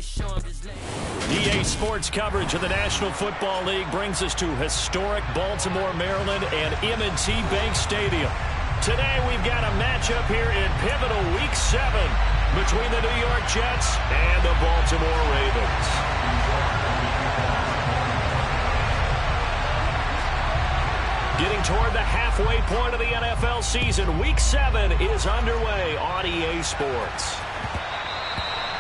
EA Sports coverage of the National Football League brings us to historic Baltimore, Maryland, and M&T Bank Stadium. Today we've got a matchup here in pivotal Week 7 between the New York Jets and the Baltimore Ravens. Getting toward the halfway point of the NFL season, Week 7 is underway on EA Sports.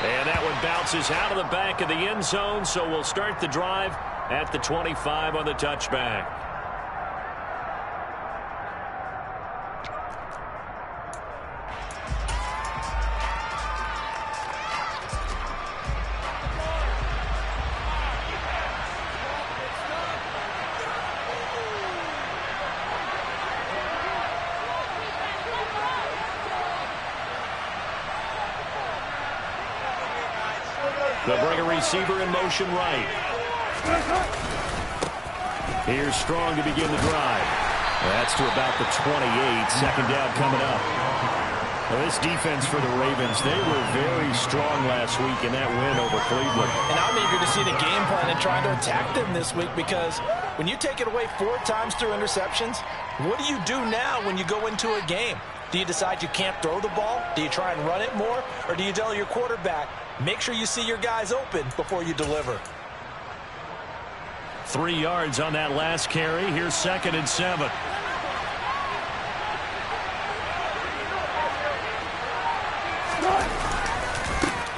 And that one bounces out of the back of the end zone, so we'll start the drive at the 25 on the touchback. They'll bring a receiver in motion right. Here's Strong to begin the drive. That's to about the 28. Second down coming up. Well, this defense for the Ravens, they were very strong last week in that win over Cleveland. And I'm eager to see the game plan and trying to attack them this week, because when you take it away 4 times through interceptions, what do you do now when you go into a game? Do you decide you can't throw the ball? Do you try and run it more? Or do you tell your quarterback, make sure you see your guys open before you deliver? 3 yards on that last carry. Here's 2nd and 7.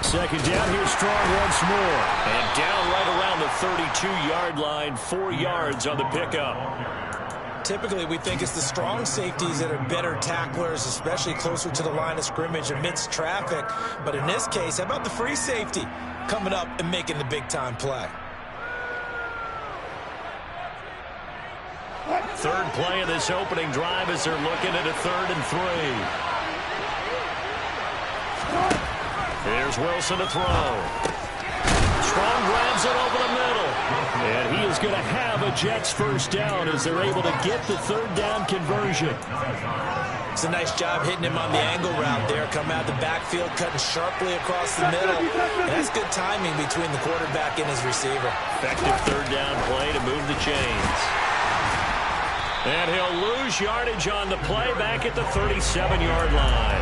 Second down. Here's Strong once more. And down right around the 32-yard line. 4 yards on the pickup. Typically, we think it's the strong safeties that are better tacklers, especially closer to the line of scrimmage amidst traffic. But in this case, how about the free safety coming up and making the big-time play? Third play of this opening drive as they're looking at a 3rd and 3. Here's Wilson to throw. Strong grabs it over the middle. And he is going to have a Jets first down as they're able to get the 3rd down conversion. It's a nice job hitting him on the angle route there. Come out the backfield, cutting sharply across the middle. And that's good timing between the quarterback and his receiver. Effective 3rd down play to move the chains. And he'll lose yardage on the play back at the 37-yard line.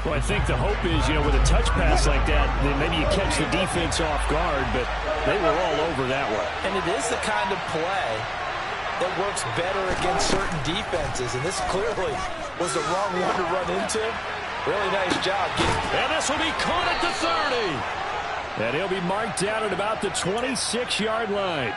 Well, I think the hope is, with a touch pass like that, then maybe you catch the defense off guard, but they were all over that one. And it is the kind of play that works better against certain defenses, and this clearly was the wrong one to run into. Really nice job. And this will be caught at the 30. And he'll be marked down at about the 26-yard line.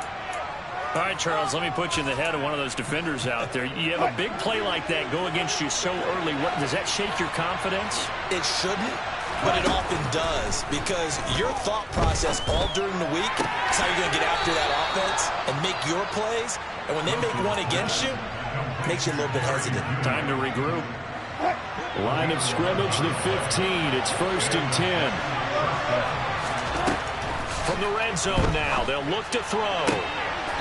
All right, Charles, let me put you in the head of one of those defenders out there. You have a big play like that go against you so early. Does that shake your confidence? It shouldn't, but it often does, because your thought process all during the week is how you're going to get after that offense and make your plays. And when they make one against you, it makes you a little bit hesitant. Time to regroup. Line of scrimmage, the 15. It's 1st and 10. From the red zone now, they'll look to throw.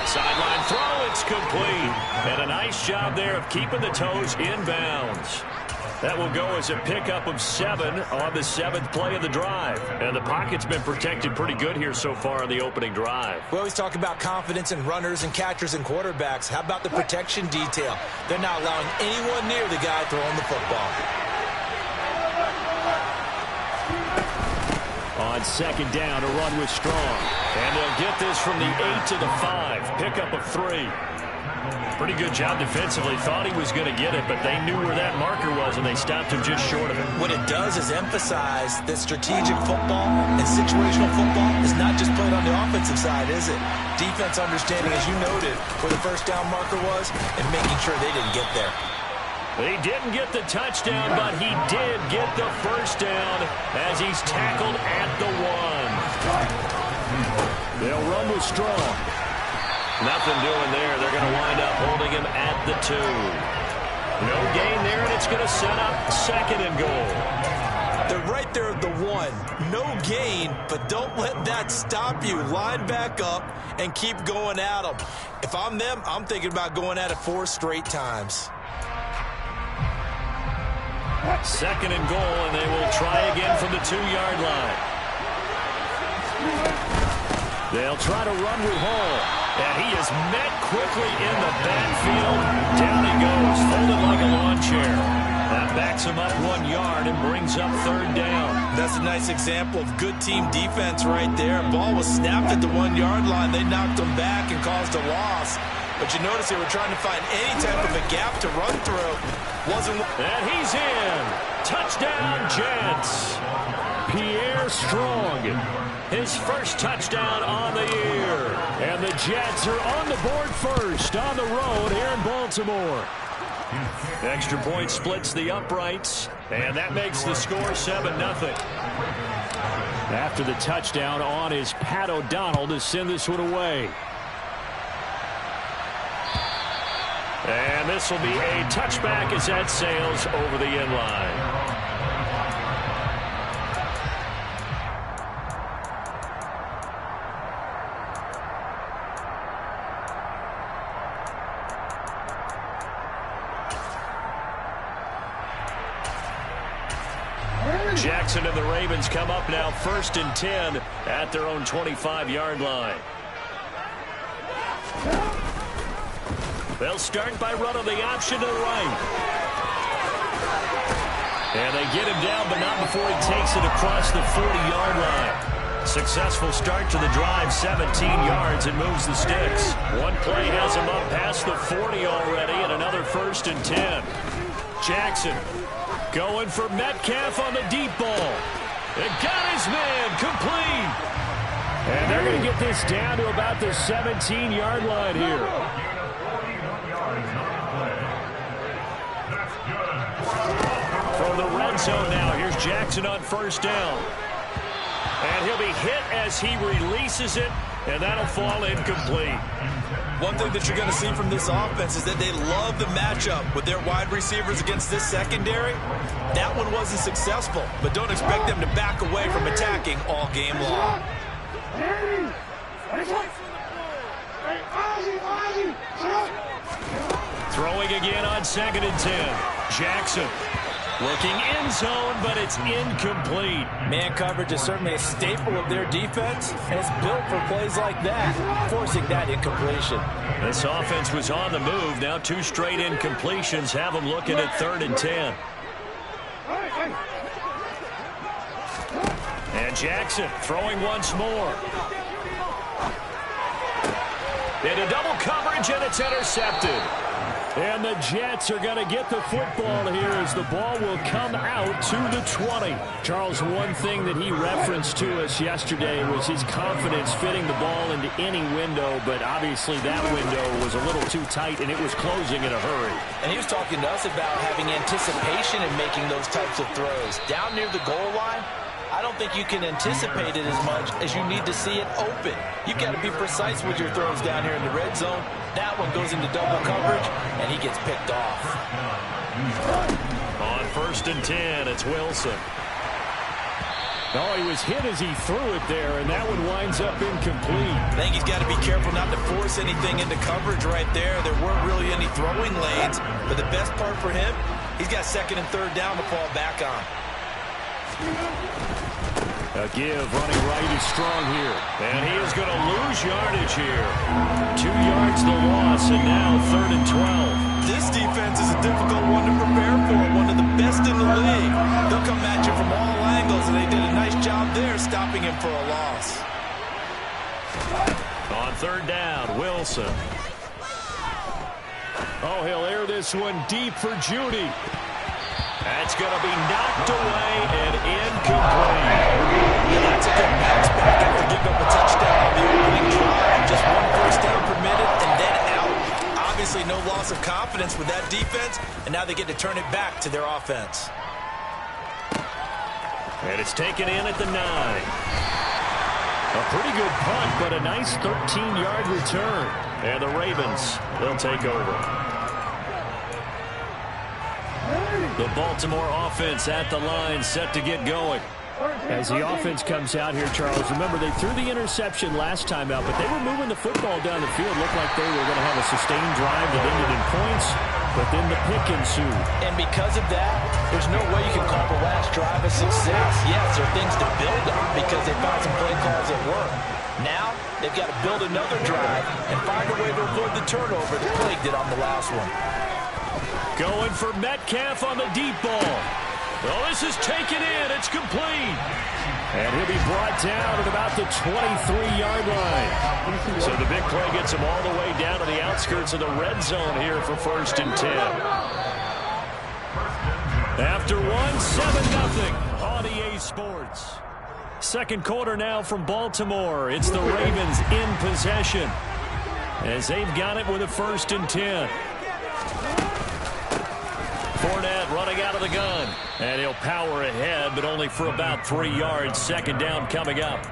Sideline throw, it's complete. And a nice job there of keeping the toes inbounds. That will go as a pickup of 7 on the 7th play of the drive. And the pocket's been protected pretty good here so far on the opening drive. We always talk about confidence in runners and catchers and quarterbacks. How about the protection detail? They're not allowing anyone near the guy throwing the football. On 2nd down, a run with Strong. And they'll get this from the 8 to the 5. Pickup of 3. Pretty good job defensively. Thought he was going to get it, but they knew where that marker was, and they stopped him just short of it. What it does is emphasize that strategic football and situational football is not just played on the offensive side, is it? Defense understanding, as you noted, where the first down marker was and making sure they didn't get there. He didn't get the touchdown, but he did get the first down as he's tackled at the 1. They'll run with Strong. Nothing doing there. They're going to wind up holding him at the 2. No gain there, and it's going to set up 2nd and goal. They're right there at the 1. No gain, but don't let that stop you. Line back up and keep going at them. If I'm them, I'm thinking about going at it 4 straight times. 2nd and goal, and they will try again from the 2-yard line. They'll try to run with Hall. And he is met quickly in the backfield. Down he goes, folded like a lawn chair. That backs him up 1 yard and brings up 3rd down. That's a nice example of good team defense right there. Ball was snapped at the 1 yard line. They knocked him back and caused a loss. But you notice they were trying to find any type of a gap to run through. And he's in. Touchdown, Jets. Pierre Strong, his first touchdown on the year. And the Jets are on the board first on the road here in Baltimore. Extra point splits the uprights, and that makes the score 7-0. After the touchdown on is Pat O'Donnell to send this one away. And this will be a touchback as that sails over the end line. Jackson and the Ravens come up now 1st and 10 at their own 25-yard line. They'll start by running the option to the right. And they get him down, but not before he takes it across the 40-yard line. Successful start to the drive, 17 yards, and moves the sticks. One play has him up past the 40 already, and another 1st and 10. Jackson going for Metcalf on the deep ball. It got his man complete. And they're going to get this down to about the 17-yard line here. From the red zone now, here's Jackson on 1st down. And he'll be hit as he releases it, and that'll fall incomplete. One thing that you're going to see from this offense is that they love the matchup with their wide receivers against this secondary. That one wasn't successful, but don't expect them to back away from attacking all game long. Throwing again on 2nd and 10. Jackson looking end zone, but it's incomplete. Man coverage is certainly a staple of their defense, and it's built for plays like that, forcing that incompletion. This offense was on the move. Now 2 straight incompletions have them looking at 3rd and 10. And Jackson throwing once more. Into double coverage, and it's intercepted. And the Jets are going to get the football here as the ball will come out to the 20. Charles, one thing that he referenced to us yesterday was his confidence fitting the ball into any window, but obviously that window was a little too tight, and it was closing in a hurry. And he was talking to us about having anticipation in making those types of throws. Down near the goal line, I don't think you can anticipate it as much as you need to see it open. You've got to be precise with your throws down here in the red zone. That one goes into double coverage, and he gets picked off. On 1st and 10, it's Wilson. Oh, he was hit as he threw it there, and that one winds up incomplete. I think he's got to be careful not to force anything into coverage right there. There weren't really any throwing lanes, but the best part for him, he's got 2nd and 3rd down to fall back on. A give running right is Strong here. And he is going to lose yardage here. 2 yards the loss, and now 3rd and 12. This defense is a difficult one to prepare for, one of the best in the league. They'll come at you from all angles, and they did a nice job there stopping him for a loss. On 3rd down, Wilson. Oh, he'll air this one deep for Judy. That's going to be knocked away and incomplete. That's a good bounce back after giving up a touchdown on the opening drive. Just 1 first down permitted and then out. Obviously no loss of confidence with that defense, and now they get to turn it back to their offense. And it's taken in at the 9. A pretty good punt, but a nice 13-yard return. And the Ravens, they'll take over. The Baltimore offense at the line, set to get going. As the offense comes out here, Charles, remember they threw the interception last time out, but they were moving the football down the field. Looked like they were going to have a sustained drive that ended in points. but then the pick ensued. And because of that, there's no way you can call the last drive a success. Yes, there are things to build on because they found some play calls that work. Now, they've got to build another drive and find a way to avoid the turnover that plagued it on the last one. Going for Metcalf on the deep ball. Well, this is taken in. It's complete. And he'll be brought down at about the 23-yard line. So the big play gets him all the way down to the outskirts of the red zone here for 1st and 10. After 7-0 on EA Sports. Second quarter now from Baltimore. It's the Ravens in possession as they've got it with a 1st and 10. Fournette running out of the gun. And he'll power ahead, but only for about 3 yards. Second down coming up.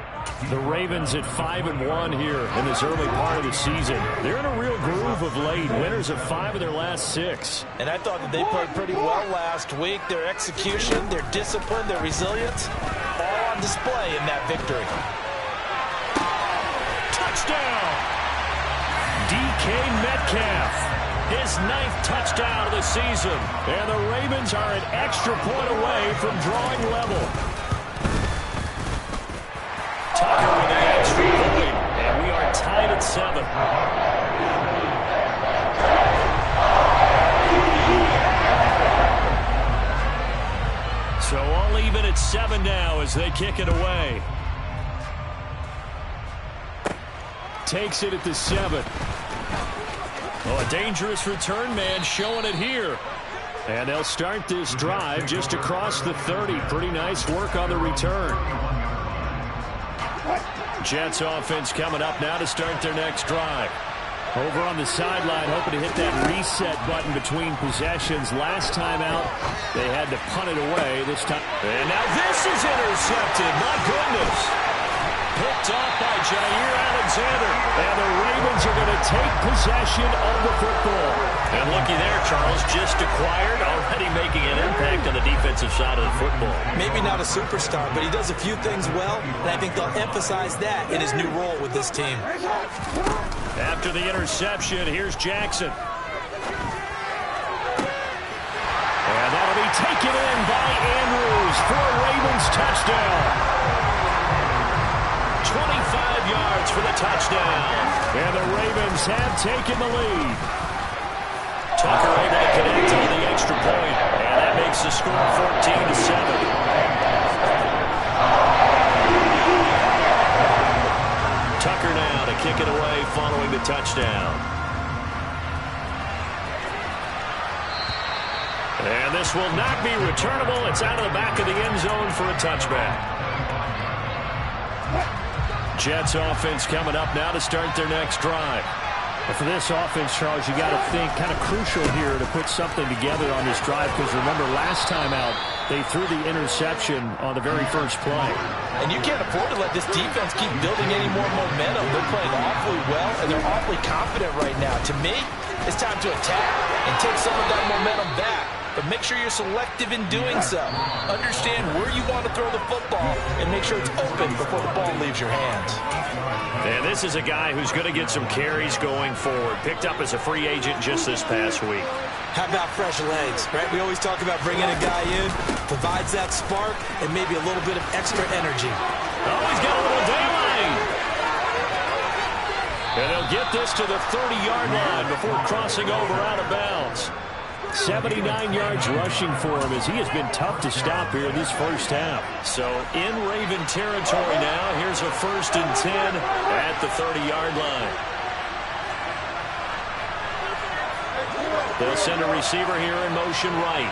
The Ravens at 5-1 here in this early part of the season. They're in a real groove of late. Winners of 5 of their last 6. And I thought that they played pretty well last week. Their execution, their discipline, their resilience, all on display in that victory. Touchdown! DK Metcalf. His 9th touchdown of the season. And the Ravens are an extra point away from drawing level. Tucker with the extra point. And we are tied at 7. So all even at 7 now as they kick it away. Takes it at the 7. Oh, a dangerous return man showing it here. And they'll start this drive just across the 30. Pretty nice work on the return. Jets offense coming up now to start their next drive. Over on the sideline, hoping to hit that reset button between possessions. Last time out, they had to punt it away this time. And now this is intercepted. My goodness. Picked off by Jair Alexander. And the Ravens are going to take possession of the football. And looky there, Charles, just acquired, already making an impact on the defensive side of the football. Maybe not a superstar, but he does a few things well, and I think they'll emphasize that in his new role with this team. After the interception, here's Jackson. And that'll be taken in by Andrews for a Ravens touchdown. 25 yards for the touchdown. And the Ravens have taken the lead. Tucker able to connect on the extra point. And that makes the score 14-7. Tucker now to kick it away following the touchdown. And this will not be returnable. It's out of the back of the end zone for a touchback. Jets offense coming up now to start their next drive. And for this offense, Charles, you got to think kind of crucial here to put something together on this drive because remember last time out they threw the interception on the very first play. And you can't afford to let this defense keep building any more momentum. They're playing awfully well and they're awfully confident right now. To me, it's time to attack and take some of that momentum back. But make sure you're selective in doing so. Understand where you want to throw the football and make sure it's open before the ball leaves your hands. And this is a guy who's going to get some carries going forward. Picked up as a free agent just this past week. How about fresh legs, right? We always talk about bringing a guy in, provides that spark and maybe a little bit of extra energy. Oh, he's got a little daylight. And they'll get this to the 30-yard line before crossing over out of bounds. 79 yards rushing for him as he has been tough to stop here this first half. So in Raven territory now. Here's a 1st and 10 at the 30-yard line. They'll send a receiver here in motion right.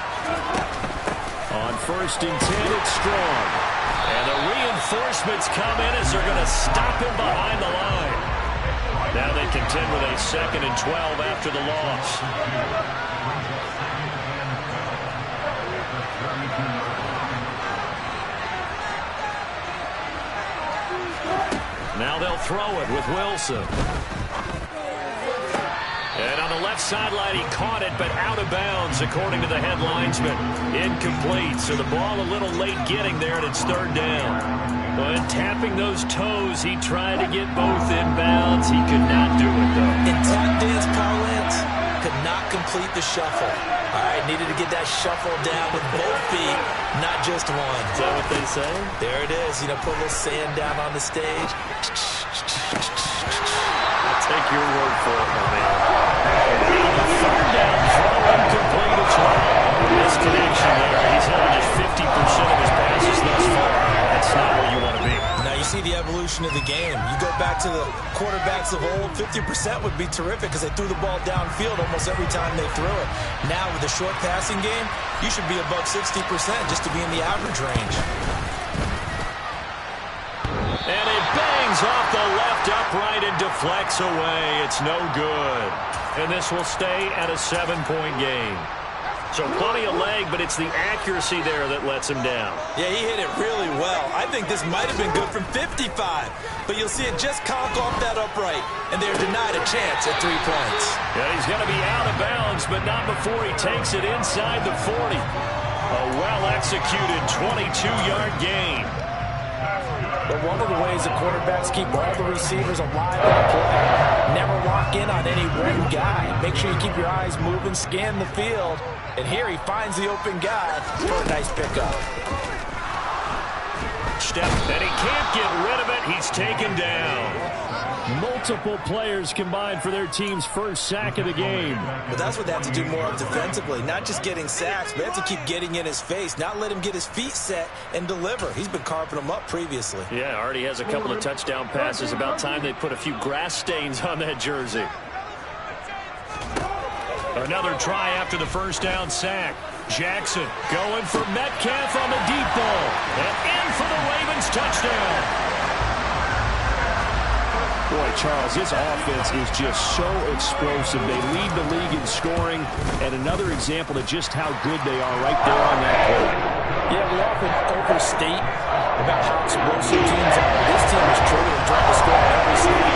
On 1st and 10, it's Strong. And the reinforcements come in as they're going to stop him behind the line. Now they contend with a 2nd and 12 after the loss. Now they'll throw it with Wilson. And on the left sideline, he caught it, but out of bounds, according to the head linesman. Incomplete, so the ball a little late getting there, and it's 3rd down. But tapping those toes, he tried to get both in bounds. He could not do it, though. In tap dance parlance, could not complete the shuffle. All right, needed to get that shuffle down with both feet, not just one. Is that what they say? There it is. You know, put a little sand down on the stage. I'll take your word for it, my man. Third down, throw incomplete as well. Misconnection there. He's had just 50% of his passes thus far. That's not where you want to be. Now you see the evolution of the game. You go back to the quarterbacks of old, 50% would be terrific because they threw the ball downfield almost every time they threw it. Now with the short passing game, you should be above 60% just to be in the average range. And it bangs off the left upright and deflects away. It's no good. And this will stay at a 7-point game. So plenty of leg, but it's the accuracy there that lets him down. Yeah, he hit it really well. I think this might have been good from 55. But you'll see it just conk off that upright. And they're denied a chance at 3 points. Yeah, he's going to be out of bounds, but not before he takes it inside the 40. A well-executed 22-yard gain. But one of the ways the quarterbacks keep all the receivers alive in the play, never lock in on any one guy. Make sure you keep your eyes moving, scan the field. And here he finds the open guy for a nice pickup. Step, and he can't get rid of it. He's taken down. Multiple players combined for their team's first sack of the game. But that's what they have to do more of defensively. Not just getting sacks, but they have to keep getting in his face. Not let him get his feet set and deliver. He's been carving them up previously. Yeah, already has a couple of touchdown passes. About time they put a few grass stains on that jersey. Another try after the first down sack. Jackson going for Metcalf on the deep ball. And in for the Ravens touchdown. Boy, Charles, this offense is just so explosive. They lead the league in scoring, and another example of just how good they are right there on that play. Yeah, we often overstate about how explosive teams are. This team is truly trying to score every snap,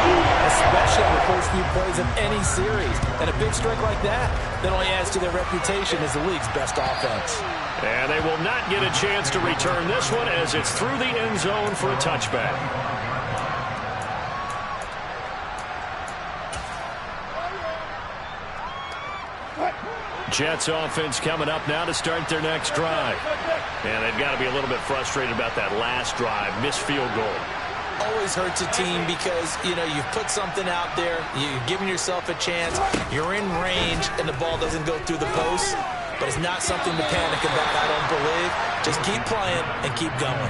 especially on the first few plays of any series. And a big strike like that only adds to their reputation as the league's best offense. And they will not get a chance to return this one as it's through the end zone for a touchback. Jets offense coming up now to start their next drive. And they've got to be a little bit frustrated about that last drive. Missed field goal. Always hurts a team because, you know, you've put something out there, you've given yourself a chance, you're in range, and the ball doesn't go through the post. But it's not something to panic about, I don't believe. Just keep playing and keep going.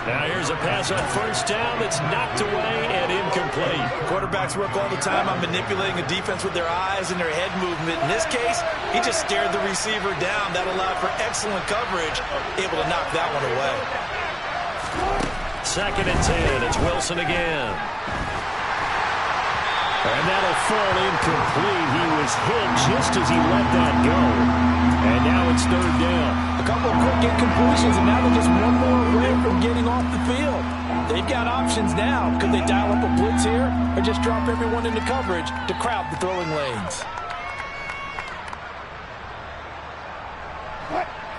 Now here's a pass on first down that's knocked away and incomplete. Quarterbacks work all the time on manipulating a defense with their eyes and their head movement. In this case, he just stared the receiver down. That allowed for excellent coverage, able to knock that one away. 2nd and 10. It's Wilson again. And that'll fall incomplete. He was hit just as he let that go. And now it's 3rd down. A couple of quick incompletions, and now they're just one more away from getting off the field. They've got options now. Could they dial up a blitz here or just drop everyone into coverage to crowd the throwing lanes?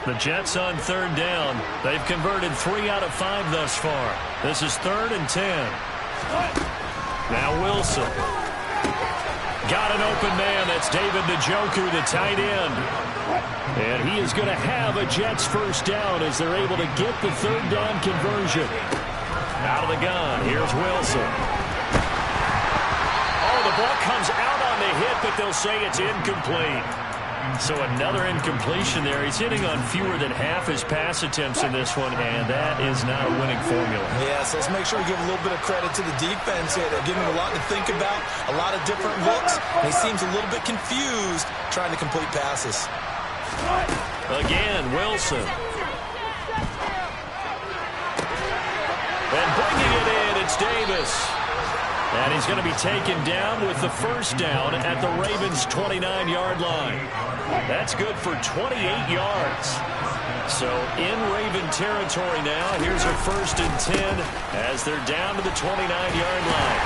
The Jets on 3rd down. They've converted 3 out of 5 thus far. This is 3rd and 10. Now Wilson. Got an open man. That's David Njoku, the tight end. And he is going to have a Jets first down as they're able to get the 3rd down conversion. Out of the gun. Here's Wilson. Oh, the ball comes out on the hit, but they'll say it's incomplete. So another incompletion there. He's hitting on fewer than half his pass attempts in this one, and that is not a winning formula. Yeah, so let's make sure we give a little bit of credit to the defense here. They're giving him a lot to think about, a lot of different looks. And he seems a little bit confused trying to complete passes. Again, Wilson. And bringing it in, it's Davis. And he's going to be taken down with the first down at the Ravens' 29-yard line. That's good for 28 yards. So in Raven territory now, here's a 1st and 10 as they're down to the 29-yard line.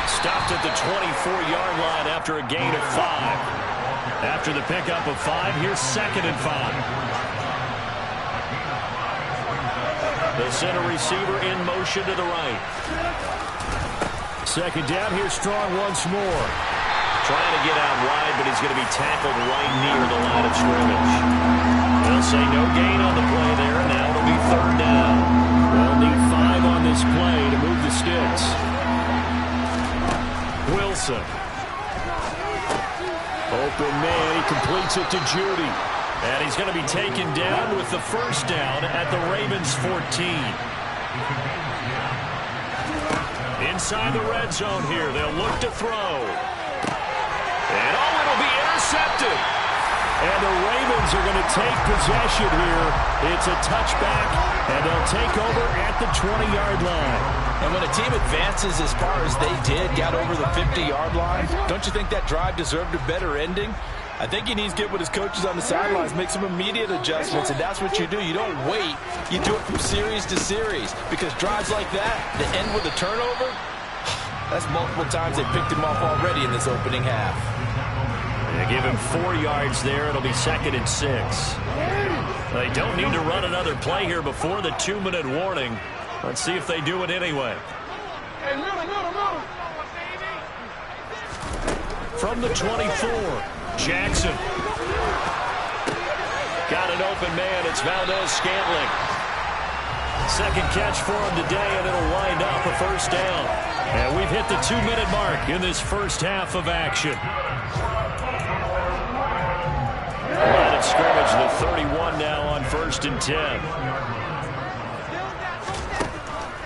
Stopped at the 24-yard line after a gain of 5. After the pickup of 5, here's 2nd and 5. The center receiver in motion to the right. 2nd down, here's Strong once more. Trying to get out wide, but he's going to be tackled right near the line of scrimmage. They'll say no gain on the play there, and now it'll be third down. They'll need 5 on this play to move the sticks. Wilson. Open man, he completes it to Judy. And he's going to be taken down with the first down at the Ravens 14. Inside the red zone here, they'll look to throw. And it'll be intercepted. And the Ravens are going to take possession here. It's a touchback, and they'll take over at the 20-yard line. And when a team advances as far as they did, got over the 50-yard line, don't you think that drive deserved a better ending? I think he needs to get with his coaches on the sidelines, make some immediate adjustments, and that's what you do. You don't wait. You do it from series to series, because drives like that end with a turnover, that's multiple times they picked him off already in this opening half. They give him 4 yards there. It'll be 2nd and 6. They don't need to run another play here before the 2-minute warning. Let's see if they do it anyway. From the 24, Jackson. Got an open man. It's Valdez-Scantling. Second catch for him today, and it'll wind up a first down. And we've hit the 2-minute mark in this first half of action. Line of scrimmage, the 31 now on 1st and 10.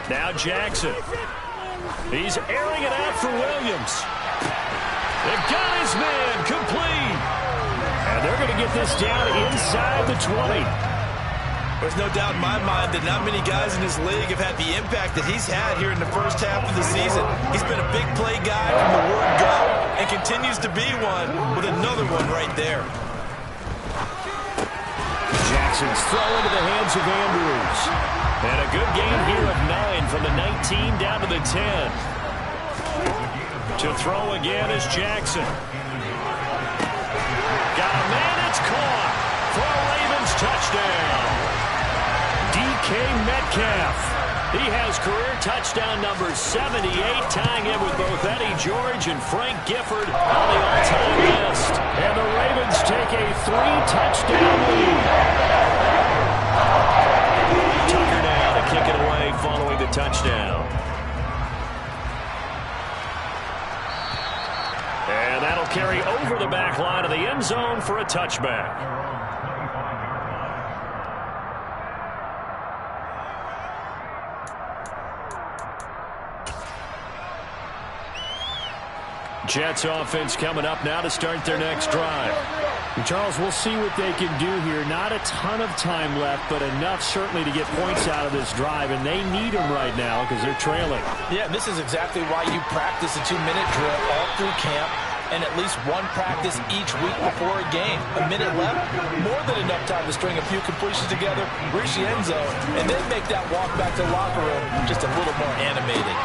Now Jackson. He's airing it out for Williams. They've got his man complete. And they're going to get this down inside the 20. There's no doubt in my mind that not many guys in this league have had the impact that he's had here in the first half of the season. He's been a big play guy from the word go and continues to be one with another one right there. Jackson's throw into the hands of Andrews. And a good gain here of 9 from the 19 down to the 10. To throw again is Jackson. Got a man, it's caught for a Ravens touchdown. DK Metcalf. He has career touchdown number 78, tying in with both Eddie George and Frank Gifford on the all-time list. And the Ravens take a 3-touchdown lead. Tucker now to kick it away following the touchdown. And that'll carry over the back line of the end zone for a touchback. Jets offense coming up now to start their next drive. And Charles, we'll see what they can do here. Not a ton of time left, but enough certainly to get points out of this drive, and they need them right now because they're trailing. Yeah, this is exactly why you practice a 2-minute drill all through camp and at least one practice each week before a game. A minute left, more than enough time to string a few completions together, reach the end zone, and then make that walk back to the locker room just a little more animated.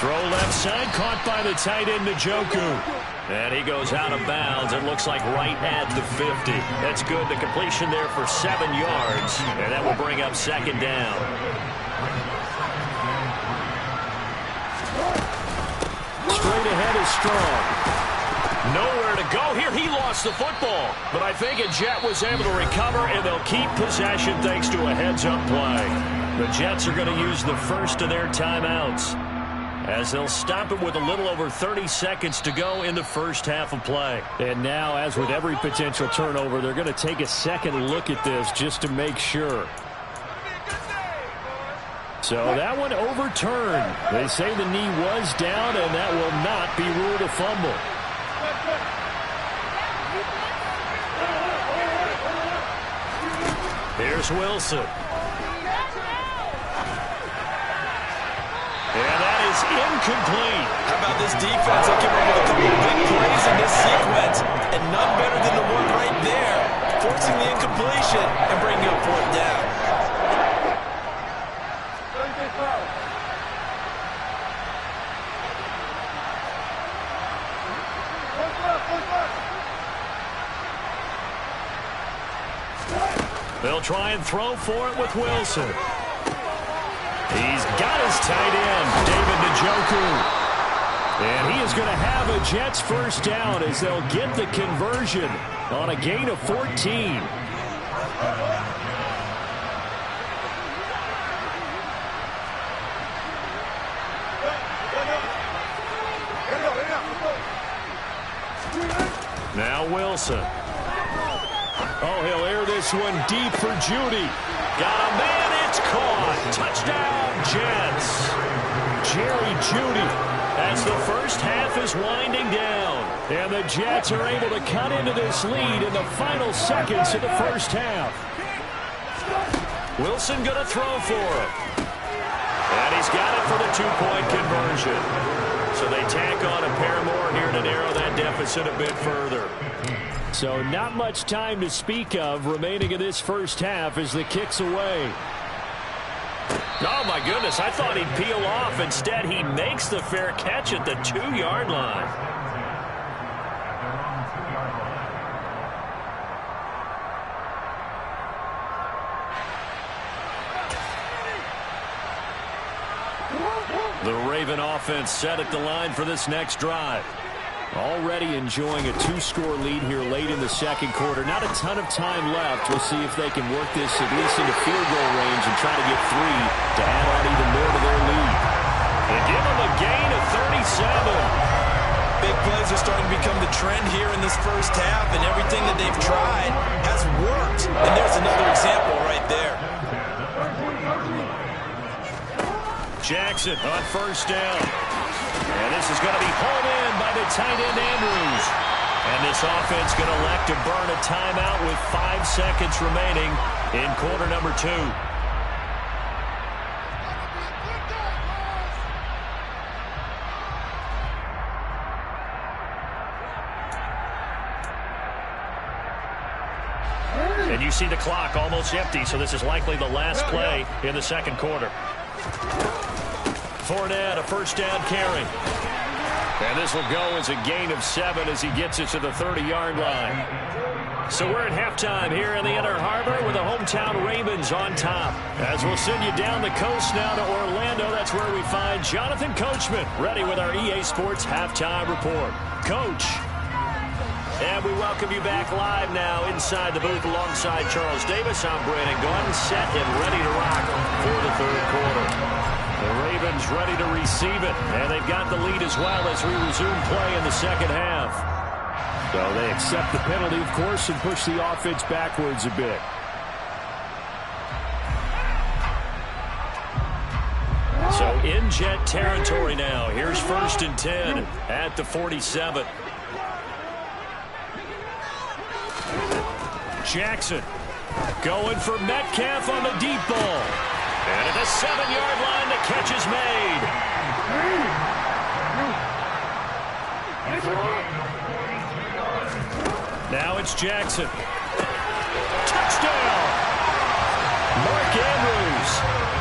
Throw left side, caught by the tight end, Njoku. And he goes out of bounds. It looks like right at the 50. That's good. The completion there for 7 yards. And that will bring up 2nd down. Straight ahead is Strong. Nowhere to go here. He lost the football. But I think a Jet was able to recover, and they'll keep possession thanks to a heads-up play. The Jets are going to use the first of their timeouts, as they'll stop it with a little over 30 seconds to go in the first half of play. And now, as with every potential turnover, they're going to take a second look at this just to make sure. So that one overturned. They say the knee was down, and that will not be ruled a fumble. Here's Wilson. And that is incomplete. How about this defense? They came up with a couple of big plays in this sequence, and none better than the one right there, forcing the incompletion and bringing up 4th down. They'll try and throw for it with Wilson. He's got his tight end, David Njoku. And he is going to have a Jets first down as they'll get the conversion on a gain of 14. Now Wilson. Oh, he'll air this one deep for Jeudy. Got a man, it's caught. Touchdown, Jets. Jerry Jeudy as the first half is winding down. And the Jets are able to cut into this lead in the final seconds of the first half. Wilson going to throw for him. And he's got it for the two-point conversion. So they tack on a pair more here to narrow that deficit a bit further. So not much time to speak of remaining in this first half as the kick's away. Oh, my goodness. I thought he'd peel off. Instead, he makes the fair catch at the 2-yard line. The Raven offense set at the line for this next drive. Already enjoying a 2-score lead here late in the second quarter. Not a ton of time left. We'll see if they can work this at least into field goal range and try to get 3 to add on even more to their lead. They give them a gain of 37. Big plays are starting to become the trend here in this first half, and everything that they've tried has worked. And there's another example right there. Jackson on first down. And this is going to be hauled in by the tight end Andrews. And this offense going to elect to burn a timeout with 5 seconds remaining in quarter number 2. And you see the clock almost empty, so this is likely the last play in the second quarter. Fournette, a first down carry. And this will go as a gain of 7 as he gets it to the 30-yard line. So we're at halftime here in the Inner Harbor with the hometown Ravens on top. As we'll send you down the coast now to Orlando, that's where we find Jonathan Coachman ready with our EA Sports Halftime Report. Coach. And we welcome you back live now inside the booth alongside Charles Davis. I'm Brandon Gordon, set and ready to rock for the third quarter. The Ravens ready to receive it, and they've got the lead as well as we resume play in the second half. So they accept the penalty, of course, and push the offense backwards a bit. So in Jet territory now. Here's 1st and 10 at the 47. Jackson going for Metcalf on the deep ball. And at the 7-yard line, the catch is made. Now it's Jackson. Touchdown! Mark Andrews,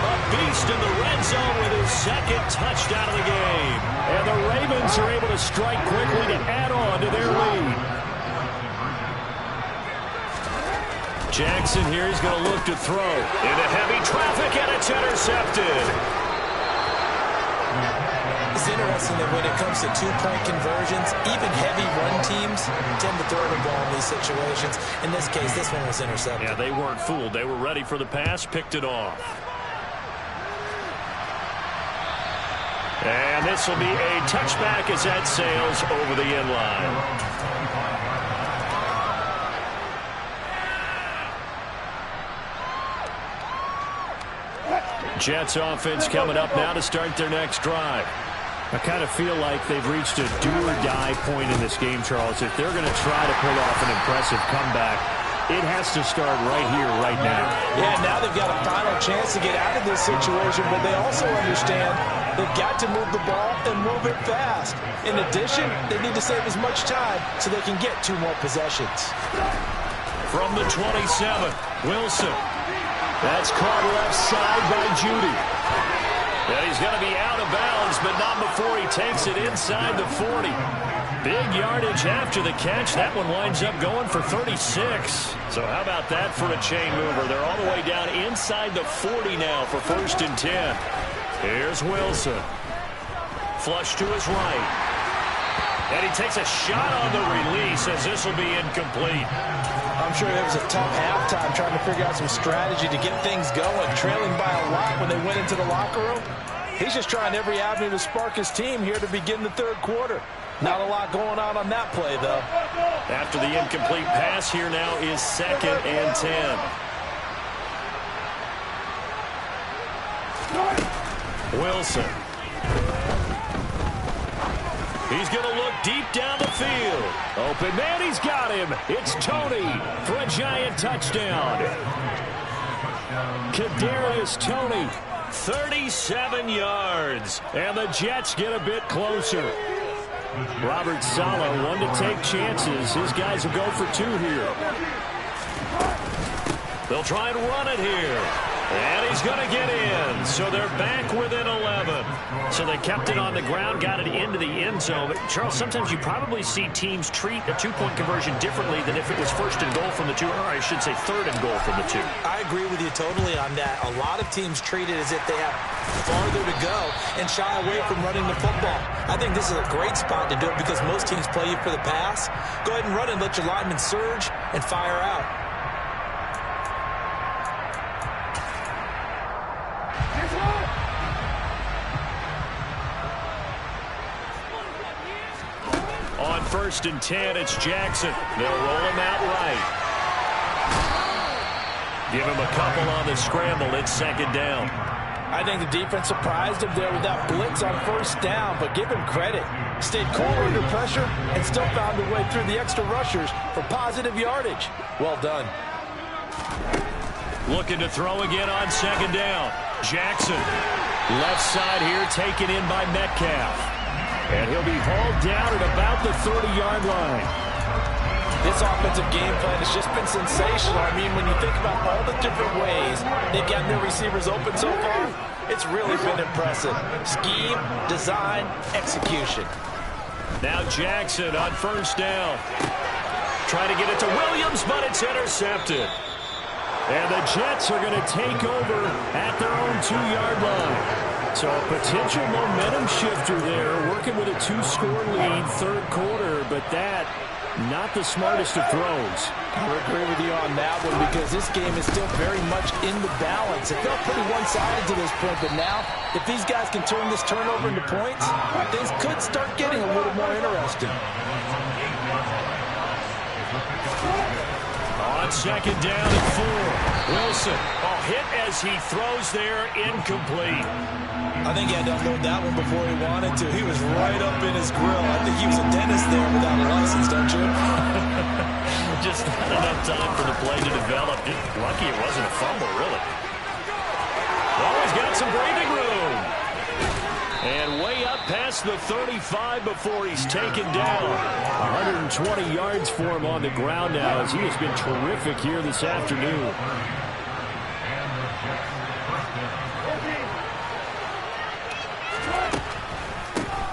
a beast in the red zone with his second touchdown of the game. And the Ravens are able to strike quickly to add on to their lead. Jackson here is going to look to throw into heavy traffic, and it's intercepted. It's interesting that when it comes to two-point conversions, even heavy run teams tend to throw the ball in these situations. In this case, this one was intercepted. Yeah, they weren't fooled. They were ready for the pass, picked it off. And this will be a touchback as that sails over the end line. Jets offense coming up now to start their next drive. I kind of feel like they've reached a do-or-die point in this game, Charles. If they're going to try to pull off an impressive comeback, it has to start right here, right now. Yeah, now they've got a final chance to get out of this situation, but they also understand they've got to move the ball and move it fast. In addition, they need to save as much time so they can get 2 more possessions. From the 27, Wilson. That's caught left side by Jeudy. And he's going to be out of bounds, but not before he takes it inside the 40. Big yardage after the catch. That one winds up going for 36. So how about that for a chain mover? They're all the way down inside the 40 now for 1st and 10. Here's Wilson. flush to his right. And he takes a shot on the release as this will be incomplete. I'm sure it was a tough halftime trying to figure out some strategy to get things going, trailing by a lot when they went into the locker room. He's just trying every avenue to spark his team here to begin the third quarter. Not a lot going on that play, though. After the incomplete pass, here now is 2nd and 10. Wilson. He's going to look deep down the field. Open man, he's got him. It's Toney for a giant touchdown. Kadarius Toney, 37 yards. And the Jets get a bit closer. Robert Saleh, one to take chances. His guys will go for 2 here. They'll try and run it here. And he's going to get in. So they're back within 11. So they kept it on the ground, got it into the end zone. But Charles, sometimes you probably see teams treat a 2-point conversion differently than if it was 1st and goal from the 2, or I should say 3rd and goal from the 2. I agree with you totally on that. A lot of teams treat it as if they have farther to go and shy away from running the football. I think this is a great spot to do it because most teams play you for the pass. Go ahead and run and let your linemen surge and fire out. On 1st and 10, it's Jackson. They'll roll him out right. Give him a couple on the scramble. It's 2nd down. I think the defense surprised him there with that blitz on 1st down, but give him credit. Stayed cool under pressure and still found a way through the extra rushers for positive yardage. Well done. Looking to throw again on 2nd down. Jackson, left side here, taken in by Metcalf. And he'll be hauled down at about the 30-yard line. This offensive game plan has just been sensational. I mean, when you think about all the different ways they've gotten their receivers open so far, it's really been impressive. Scheme, design, execution. Now Jackson on 1st down. Trying to get it to Williams, but it's intercepted. And the Jets are going to take over at their own 2-yard line. So a potential momentum shifter there, working with a 2-score lead, 3rd quarter, but that, not the smartest of throws. I would agree with you on that one because this game is still very much in the balance. It felt pretty one-sided to this point, but now, if these guys can turn this turnover into points, things could start getting a little more interesting. On 2nd down and 4, Wilson, hit as he throws there, incomplete. I think he had to unload that one before he wanted to. He was right up in his grill. I think he was a dentist there without a license, don't you? Just not enough time for the play to develop. Lucky it wasn't a fumble, really. Oh, he's got some breathing room. And way up past the 35 before he's taken down. 120 yards for him on the ground now as he has been terrific here this afternoon.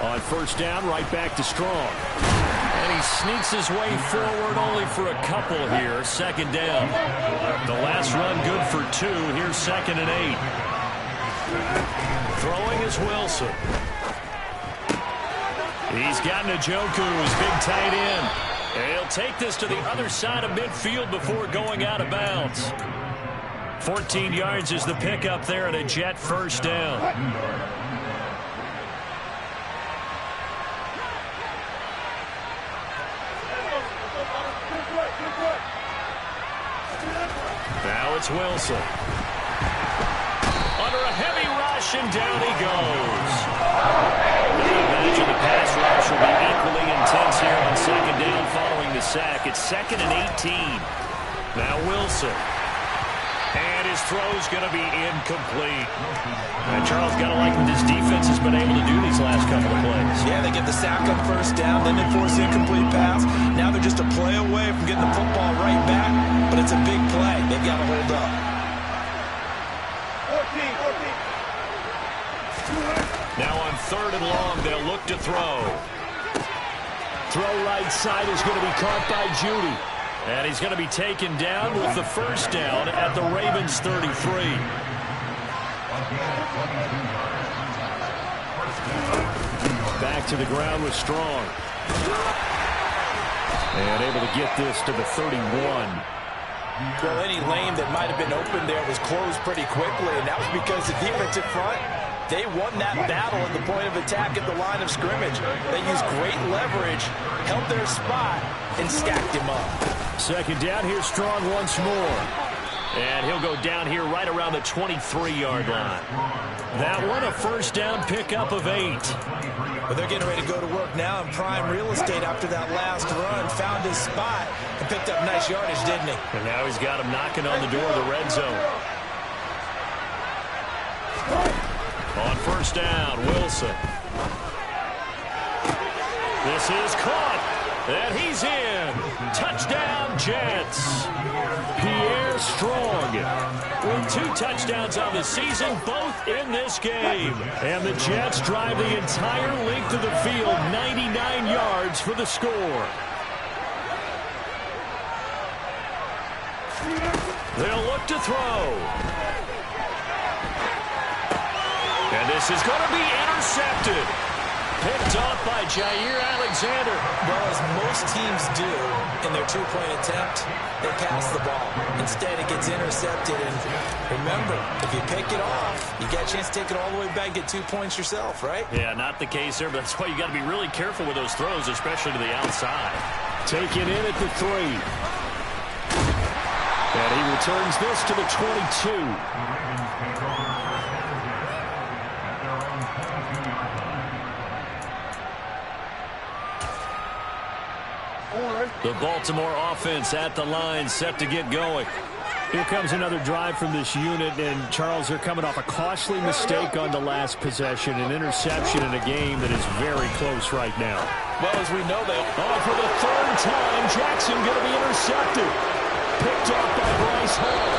On 1st down, right back to Strong. And he sneaks his way forward only for a couple here. 2nd down. The last run good for 2. Here's 2nd and 8. Throwing is Wilson. He's got Njoku, his big tight end. And he'll take this to the other side of midfield before going out of bounds. 14 yards is the pickup there and a Jet 1st down. Now it's Wilson. Under a heavy rush, and down he goes. I imagine the pass rush will be equally intense here on 2nd down following the sack. It's 2nd and 18. Now Wilson. And his throw's going to be incomplete. And Charles, got to like what this defense has been able to do these last couple of plays. Yeah, they get the sack on 1st down, then they force the incomplete pass. Now they're just a play away from getting the football right back, but it's a big play. They've got to hold up. Now on 3rd and long, they'll look to throw. Throw right side is going to be caught by Judy. And he's going to be taken down with the 1st down at the Ravens 33. Back to the ground with Strong. And able to get this to the 31. Well, any lane that might have been open there was closed pretty quickly, and that was because the defensive front, they won that battle at the point of attack at the line of scrimmage. They used great leverage, held their spot, and stacked him up. Second down, here's Strong once more. And he'll go down here right around the 23-yard line. That one, a first down pickup of 8. Well, they're getting ready to go to work now in prime real estate after that last run. Found his spot and picked up nice yardage, didn't he? And now he's got him knocking on the door of the red zone. On first down, Wilson. This is caught. And he's in. Touchdown, Jets. Pierre Strong with 2 touchdowns on the season, both in this game. And the Jets drive the entire length of the field, 99 yards for the score. They'll look to throw. And this is going to be intercepted. Picked off by Jair Alexander. Well, as most teams do in their 2-point attempt, they pass the ball. Instead, it gets intercepted. And remember, if you pick it off, you get a chance to take it all the way back, get 2 points yourself, right? Yeah, not the case there, but that's why you got to be really careful with those throws, especially to the outside. Taken in at the 3. And he returns this to the 22. The Baltimore offense at the line, set to get going. Here comes another drive from this unit, and Charles, they're coming off a costly mistake on the last possession, an interception in a game that is very close right now. Well, as we know, for the 3rd time, Jackson going to be intercepted. Picked off by Bryce Hall.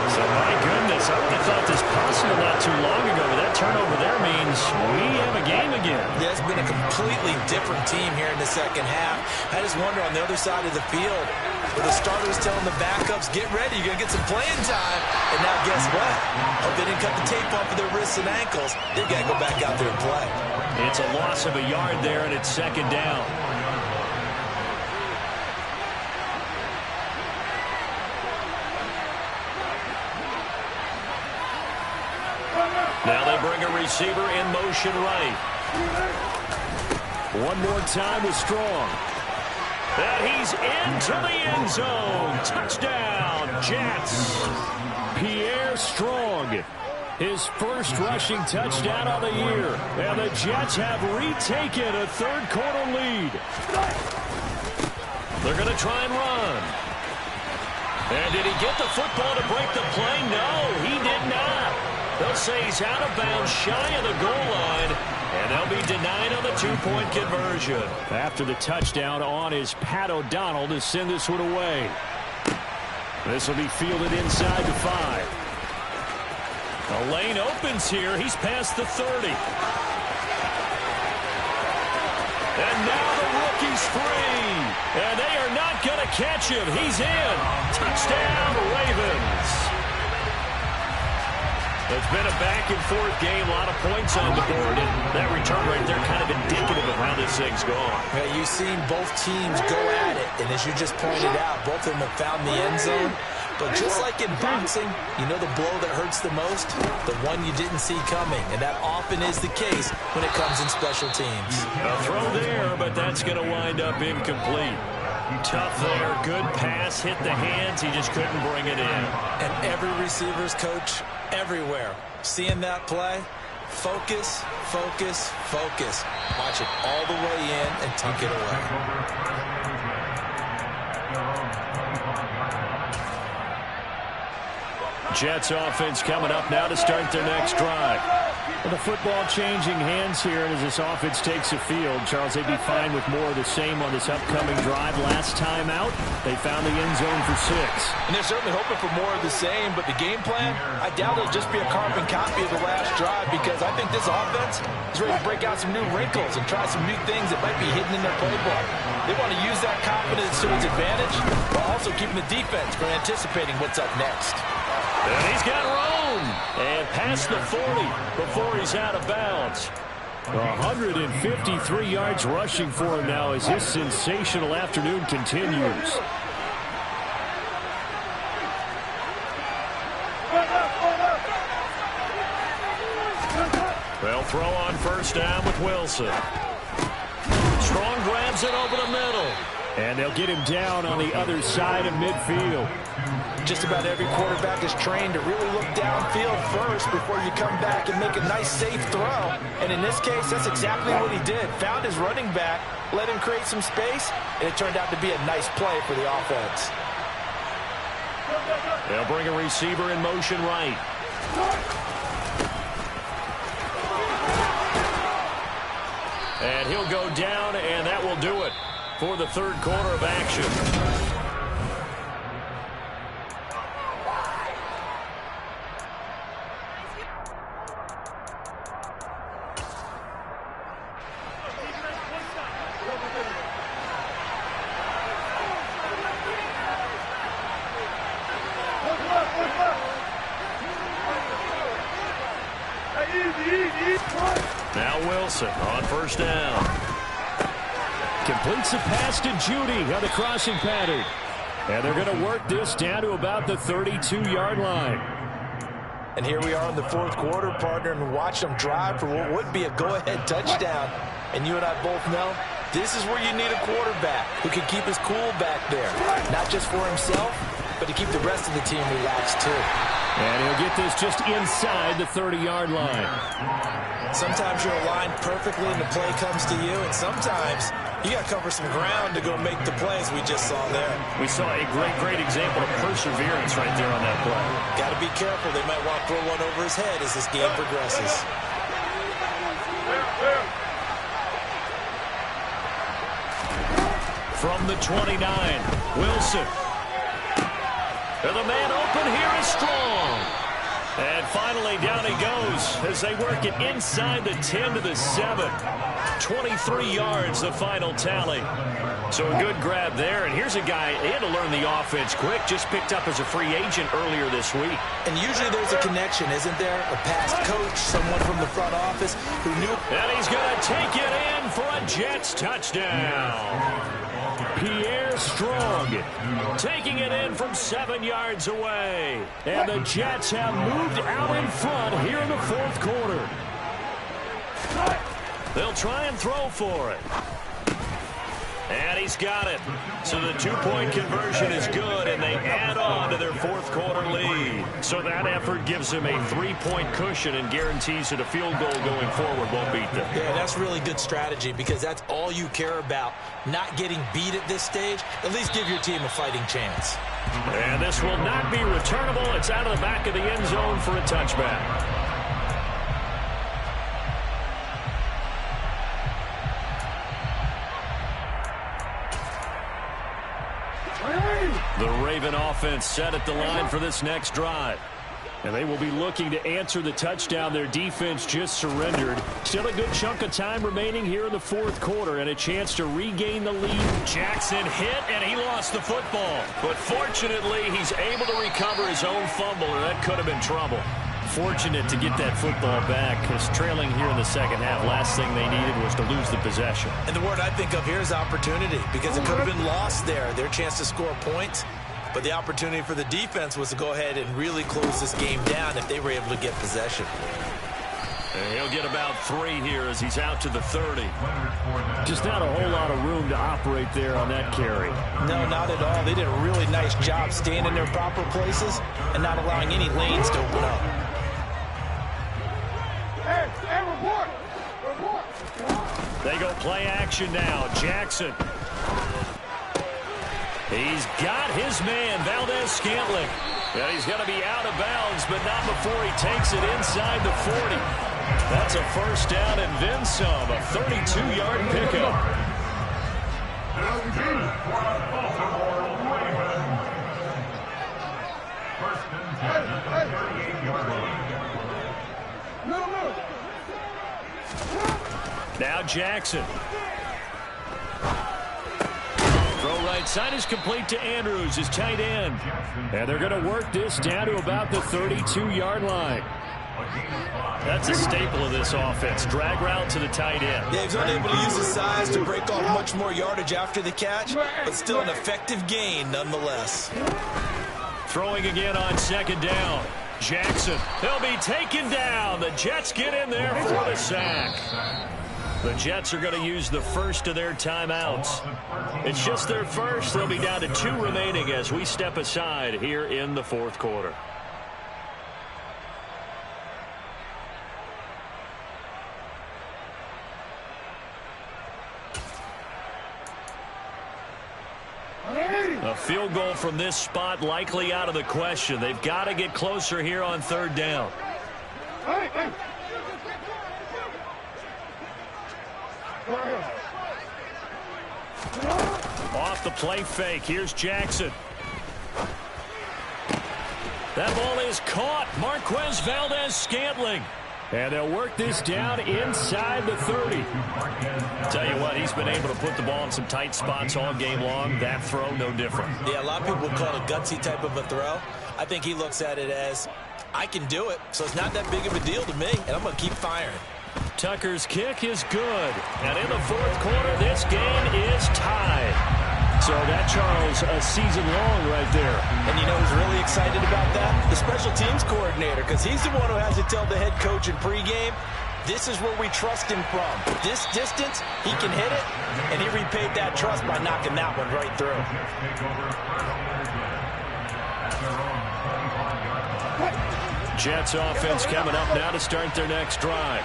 So, my goodness, I would have thought this possible not too long ago, but that turnover there means we have a game again. There's been a completely different team here in the second half. I just wonder on the other side of the field, where the starters telling the backups, get ready, you're going to get some playing time. And now guess what? Hope they didn't cut the tape off of their wrists and ankles. They've got to go back out there and play. It's a loss of a yard there, and it's second down. Now they bring a receiver in motion right. One more time with Strong. And he's into the end zone. Touchdown, Jets. Pierre Strong. His first rushing touchdown of the year. And the Jets have retaken a 3rd quarter lead. They're going to try and run. And did he get the football to break the play? No, he did not. They'll say he's out of bounds, shy of the goal line, and they'll be denied on the 2-point conversion. After the touchdown on is Pat O'Donnell to send this one away. This will be fielded inside the 5. The lane opens here. He's past the 30. And now the rookie's free. And they are not going to catch him. He's in. Touchdown, Ravens. It's been a back-and-forth game, a lot of points on the board, and that return right there kind of indicative of how this thing's going. Yeah, you've seen both teams go at it, and as you just pointed out, both of them have found the end zone. But just like in boxing, you know the blow that hurts the most? The one you didn't see coming, and that often is the case when it comes in special teams. A throw there, but that's going to wind up incomplete. Tough there, good pass, hit the hands, he just couldn't bring it in. And every receiver's coach everywhere, seeing that play, focus, focus, focus. Watch it all the way in and tuck it away. Jets offense coming up now to start their next drive. Well, the football changing hands here, and as this offense takes the field, Charles, they'd be fine with more of the same on this upcoming drive. Last time out, they found the end zone for 6. And they're certainly hoping for more of the same, but the game plan, I doubt it'll just be a carbon copy of the last drive, because I think this offense is ready to break out some new wrinkles and try some new things that might be hidden in their playbook. They want to use that confidence to its advantage, while also keeping the defense from anticipating what's up next. And he's got room. And past the 40 before he's out of bounds. 153 yards rushing for him now as his sensational afternoon continues. They'll throw on first down with Wilson. Strong grabs it over the middle. And they'll get him down on the other side of midfield. Just about every quarterback is trained to really look downfield first before you come back and make a nice, safe throw. And in this case, that's exactly what he did. Found his running back, let him create some space, and it turned out to be a nice play for the offense. They'll bring a receiver in motion right. And he'll go down, and that will do it for the third quarter of action. Now Wilson on first down. Completes the pass to Judy on the crossing pattern. And they're going to work this down to about the 32-yard line. And here we are in the fourth quarter, partner, and watch them drive for what would be a go-ahead touchdown. And you and I both know this is where you need a quarterback who can keep his cool back there. Not just for himself, but to keep the rest of the team relaxed too. And he'll get this just inside the 30-yard line. Sometimes you're aligned perfectly and the play comes to you, and sometimes you got to cover some ground to go make the plays we just saw there. We saw a great example of perseverance right there on that play. Got to be careful. They might want to throw one over his head as this game progresses. From the 29, Wilson. And the man open here is Strong. And finally, down he goes as they work it inside the 10 to the 7. 23 yards, the final tally. So a good grab there. And here's a guy, he had to learn the offense quick, just picked up as a free agent earlier this week. And usually there's a connection, isn't there? A past coach, someone from the front office who knew. And he's going to take it in for a Jets touchdown. Pierre Strong taking it in from 7 yards away. And the Jets have moved out in front here in the fourth quarter. They'll try and throw for it. And he's got it. So the two-point conversion is good, and they add on to their fourth quarter lead. So that effort gives them a 3-point cushion and guarantees that a field goal going forward won't beat them. Yeah, that's really good strategy because that's all you care about. Not getting beat at this stage. At least give your team a fighting chance. And this will not be returnable. It's out of the back of the end zone for a touchback. The Raven offense set at the line for this next drive. And they will be looking to answer the touchdown their defense just surrendered. Still a good chunk of time remaining here in the fourth quarter and a chance to regain the lead. Jackson hit, and he lost the football. But fortunately, he's able to recover his own fumble, or that could have been trouble. Fortunate to get that football back, because trailing here in the second half, last thing they needed was to lose the possession. And the word I think of here is opportunity, because it could have been lost there, their chance to score points. But the opportunity for the defense was to go ahead and really close this game down if they were able to get possession. And he'll get about 3 here as he's out to the 30. Just not a whole lot of room to operate there on that carry. No, not at all. They did a really nice job staying in their proper places and not allowing any lanes to open up. They go play action now. Jackson. He's got his man, Valdez-Scantling. And he's going to be out of bounds, but not before he takes it inside the 40. That's a first down and then some, a 32-yard pickup. Now Jackson. Throw right side is complete to Andrews, his tight end. And they're going to work this down to about the 32-yard line. That's a staple of this offense. Drag route to the tight end. Yeah, he's unable to use his size to break off much more yardage after the catch, but still an effective gain nonetheless. Throwing again on second down. Jackson, he'll be taken down. The Jets get in there for the sack. The Jets are going to use the first of their timeouts. It's just their first. They'll be down to 2 remaining as we step aside here in the fourth quarter. A field goal from this spot likely out of the question. They've got to get closer here on third down. Off the play fake. Here's Jackson. That ball is caught. Marquez Valdez-Scantling. And they'll work this down inside the 30. Tell you what, he's been able to put the ball in some tight spots all game long. That throw, no different. Yeah, a lot of people call it a gutsy type of a throw. I think he looks at it as, I can do it, so it's not that big of a deal to me, and I'm going to keep firing. Tucker's kick is good. And in the fourth quarter, this game is tied. So that, Charles, a season long right there. And you know who's really excited about that? The special teams coordinator, because he's the one who has to tell the head coach in pregame, this is where we trust him from. This distance, he can hit it, and he repaid that trust by knocking that one right through. Jets offense coming up now to start their next drive.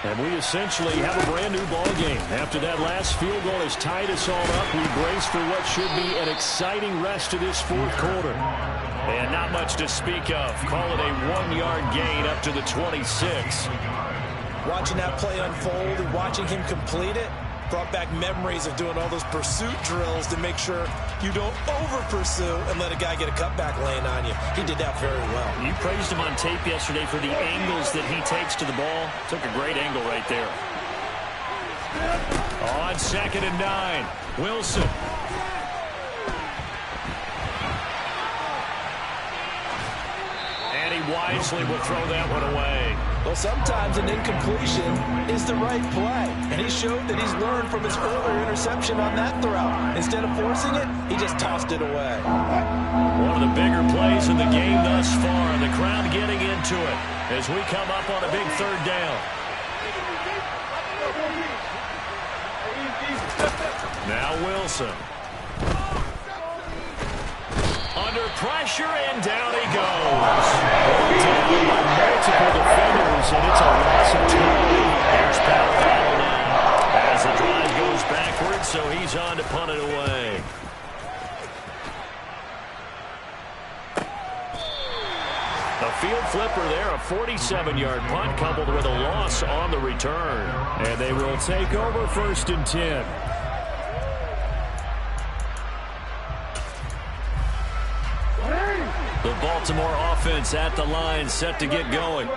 And we essentially have a brand-new ball game. After that last field goal has tied us all up, we brace for what should be an exciting rest of this fourth quarter. And not much to speak of. Call it a 1-yard gain up to the 26. Watching that play unfold and watching him complete it brought back memories of doing all those pursuit drills to make sure you don't over-pursue and let a guy get a cutback lane on you. He did that very well. You praised him on tape yesterday for the angles that he takes to the ball. Took a great angle right there. On 2nd and 9, Wilson. And he wisely will throw that one away. Well, sometimes an incompletion is the right play. And he showed that he's learned from his earlier interception on that throw. Instead of forcing it, he just tossed it away. One of the bigger plays in the game thus far. And the crowd getting into it as we come up on a big third down. Now Wilson. Under pressure, and down he goes. Down by multiple defenders, and it's a loss of 20. Here's Pat Fowler now as the drive goes backwards, so he's on to punt it away. A field flipper there, a 47-yard punt coupled with a loss on the return. And they will take over 1st and 10. The Baltimore offense at the line, set to get going.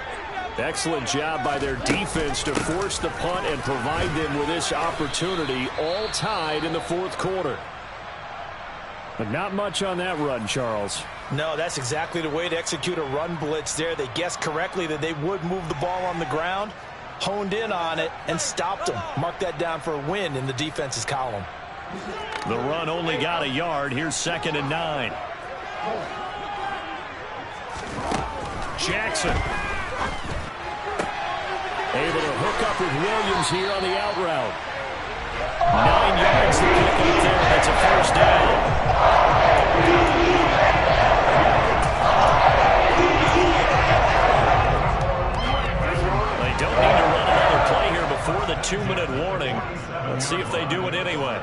Excellent job by their defense to force the punt and provide them with this opportunity, all tied in the fourth quarter. But not much on that run, Charles. No, that's exactly the way to execute a run blitz there. They guessed correctly that they would move the ball on the ground, honed in on it, and stopped them. Mark that down for a win in the defense's column. The run only got a yard. Here's 2nd and 9. Jackson. Able to hook up with Williams here on the out route. 9 yards to pick up there. That's a first down. They don't need to run another play here before the 2-minute warning. Let's see if they do it anyway.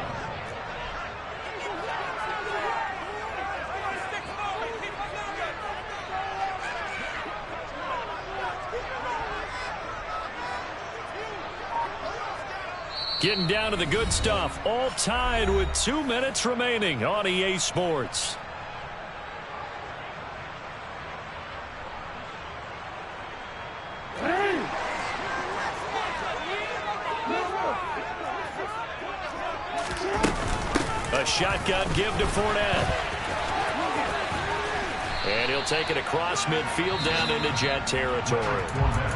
Getting down to the good stuff. All tied with 2 minutes remaining on EA Sports. A shotgun give to Fournette. And he'll take it across midfield down into Jet territory.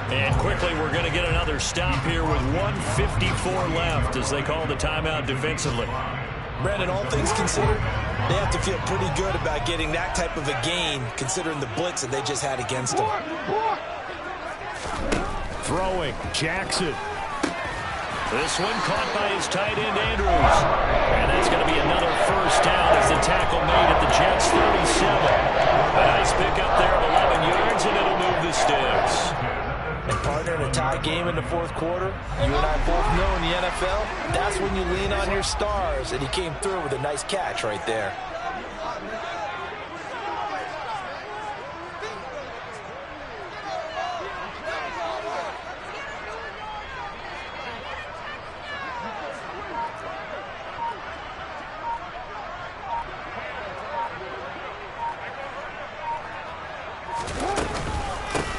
And quickly, we're going to get another stop here with 1:54 left as they call the timeout defensively. Brandon, all things considered, they have to feel pretty good about getting that type of a gain considering the blitz that they just had against them. Throwing, Jackson. This one caught by his tight end, Andrews. And that's going to be another first down as the tackle made at the Jets' 37. A nice pickup there of 11 yards, and it'll move the sticks. And partner, in a tie game in the fourth quarter, you and I both know in the NFL, that's when you lean on your stars. And he came through with a nice catch right there.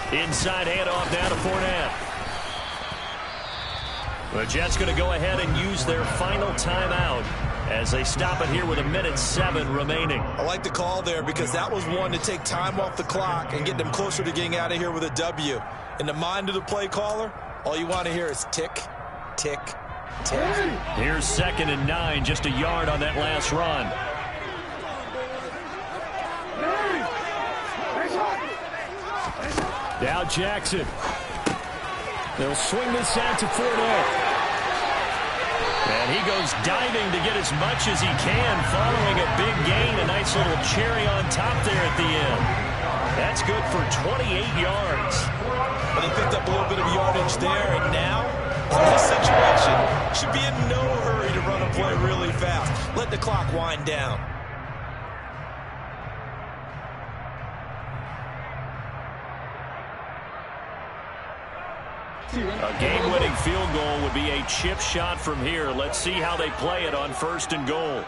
Inside handoff down to Fournette. The Jets going to go ahead and use their final timeout as they stop it here with 1:07 remaining. I like the call there because that was one to take time off the clock and get them closer to getting out of here with a W. In the mind of the play caller, all you want to hear is tick, tick, tick. Here's 2nd and 9, just a yard on that last run. Now Jackson. They'll swing this out to Fournette. And he goes diving to get as much as he can following a big gain. A nice little cherry on top there at the end. That's good for 28 yards. But he picked up a little bit of yardage there, and now, in this situation, should be in no hurry to run a play really fast. Let the clock wind down. A game-winning field goal would be a chip shot from here. Let's see how they play it on 1st and goal.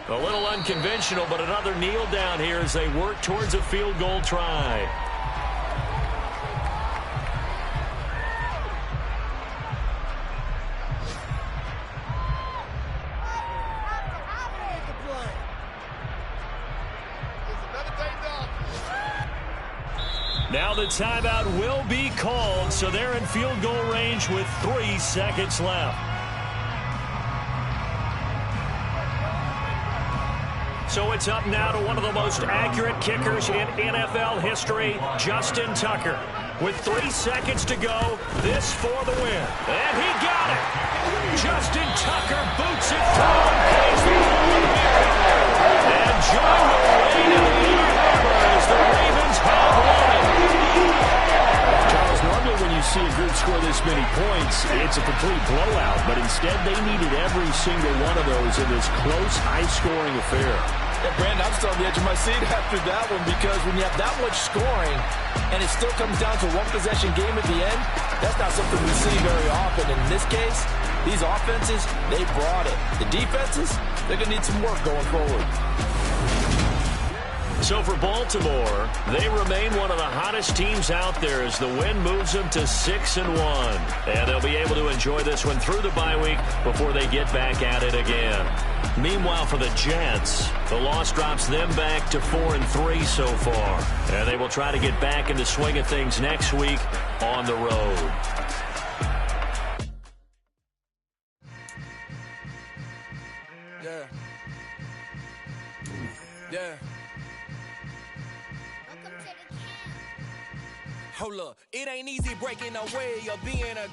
A little unconventional, but another kneel down here as they work towards a field goal try. Now the timeout will be called, so they're in field goal range with 3 seconds left. So it's up now to one of the most accurate kickers in NFL history, Justin Tucker. With 3 seconds to go, this for the win. And he got it! Justin Tucker boots it through and pays the ball here. And join the rain in the Ann Arbor as the Ravens have won it. Charles, normally when you see a group score this many points, it's a complete blowout. But instead, they needed every single one of those in this close, high-scoring affair. Yeah, Brandon, I'm still on the edge of my seat after that one because when you have that much scoring and it still comes down to a one-possession game at the end, that's not something we see very often. In this case, these offenses, they brought it. The defenses, they're going to need some work going forward. So for Baltimore, they remain one of the hottest teams out there as the win moves them to 6-1. And they'll be able to enjoy this one through the bye week before they get back at it again. Meanwhile, for the Jets, the loss drops them back to 4-3 so far. And they will try to get back in the swing of things next week on the road. Yeah. Hold up, it ain't easy breaking away or being a